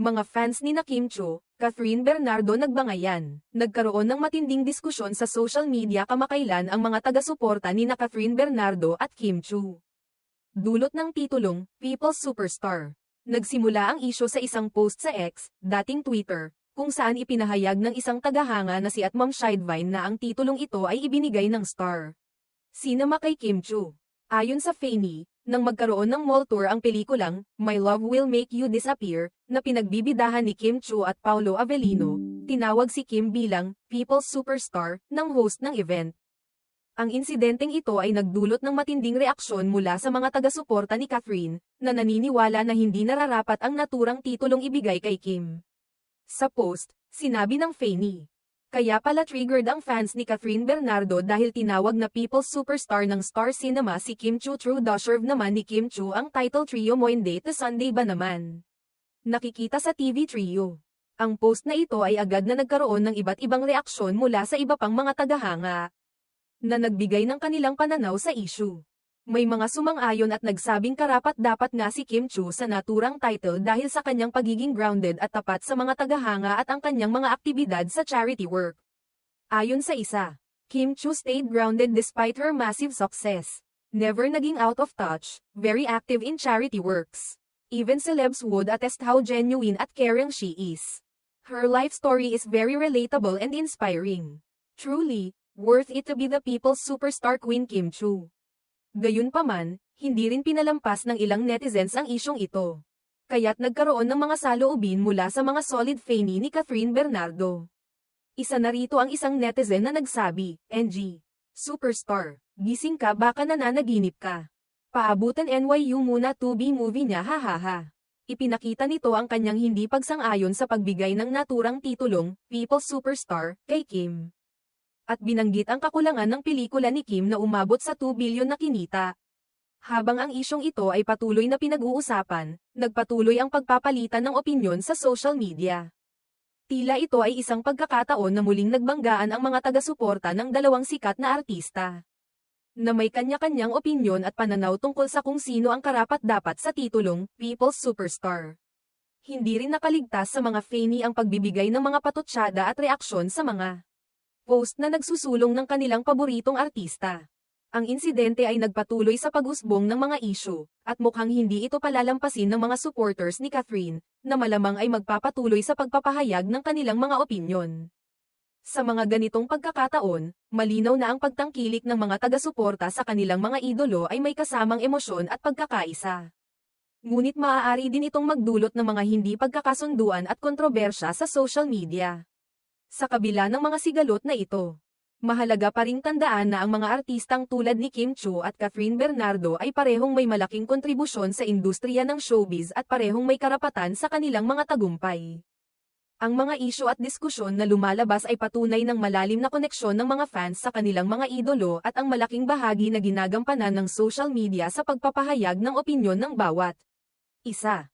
Mga fans ni na Kim Chiu, Catherine Bernardo nagbangayan. Nagkaroon ng matinding diskusyon sa social media kamakailan ang mga taga-suporta ni na Catherine Bernardo at Kim Chiu. Dulot ng titulong, People's Superstar. Nagsimula ang isyu sa isang post sa X, dating Twitter, kung saan ipinahayag ng isang tagahanga na si Atmam Shidevine na ang titulong ito ay ibinigay ng star. Sinama kay Kim Chiu. Ayon sa Fanny, nang magkaroon ng mall tour ang pelikulang, My Love Will Make You Disappear, na pinagbibidahan ni Kim Chiu at Paolo Avellino, tinawag si Kim bilang, People's Superstar, ng host ng event. Ang insidenteng ito ay nagdulot ng matinding reaksyon mula sa mga taga-suporta ni Catherine, na naniniwala na hindi nararapat ang naturang titulong ibigay kay Kim. Sa post, sinabi ng Fanny, kaya pala triggered ang fans ni Catherine Bernardo dahil tinawag na People's Superstar ng Star Cinema si Kim Chiu. True deserve naman ni Kim Chiu ang title trio Monday to Sunday ba naman. Nakikita sa TV Trio. Ang post na ito ay agad na nagkaroon ng iba't ibang reaksyon mula sa iba pang mga tagahanga na nagbigay ng kanilang pananaw sa issue. May mga sumang-ayon at nagsabing karapat-dapat nga si Kim Chiu sa naturang title dahil sa kanyang pagiging grounded at tapat sa mga tagahanga at ang kanyang mga aktibidad sa charity work. Ayon sa isa, Kim Chiu stayed grounded despite her massive success. Never naging out of touch, very active in charity works. Even celebs would attest how genuine at caring she is. Her life story is very relatable and inspiring. Truly, worth it to be the people's superstar Queen Kim Chiu. Gayunpaman, hindi rin pinalampas ng ilang netizens ang isyong ito. Kaya't nagkaroon ng mga saloobin mula sa mga solid Fanny ni Catherine Bernardo. Isa na rito ang isang netizen na nagsabi, NG, Superstar, gising ka baka nananaginip ka. Paabutan NYU muna 2B movie niya hahaha. Ipinakita nito ang kanyang hindi pagsang-ayon sa pagbigay ng naturang titulong, People's Superstar, kay Kim. At binanggit ang kakulangan ng pelikula ni Kim na umabot sa 2 bilyon na kinita. Habang ang isyong ito ay patuloy na pinag-uusapan, nagpatuloy ang pagpapalitan ng opinyon sa social media. Tila ito ay isang pagkakataon na muling nagbanggaan ang mga taga-suporta ng dalawang sikat na artista, na may kanya-kanyang opinyon at pananaw tungkol sa kung sino ang karapat-dapat sa titulong People's Superstar. Hindi rin nakaligtas sa mga Fanny ang pagbibigay ng mga patutsyada at reaksyon sa mga post na nagsusulong ng kanilang paboritong artista. Ang insidente ay nagpatuloy sa pag-usbong ng mga issue, at mukhang hindi ito palalampasin ng mga supporters ni Catherine, na malamang ay magpapatuloy sa pagpapahayag ng kanilang mga opinyon. Sa mga ganitong pagkakataon, malinaw na ang pagtangkilik ng mga taga-suporta sa kanilang mga idolo ay may kasamang emosyon at pagkakaisa. Ngunit maaari din itong magdulot ng mga hindi pagkakasunduan at kontrobersya sa social media. Sa kabila ng mga sigalot na ito, mahalaga pa ring tandaan na ang mga artistang tulad ni Kim Chiu at Catherine Bernardo ay parehong may malaking kontribusyon sa industriya ng showbiz at parehong may karapatan sa kanilang mga tagumpay. Ang mga isyu at diskusyon na lumalabas ay patunay ng malalim na koneksyon ng mga fans sa kanilang mga idolo at ang malaking bahagi na ginagampanan ng social media sa pagpapahayag ng opinyon ng bawat isa.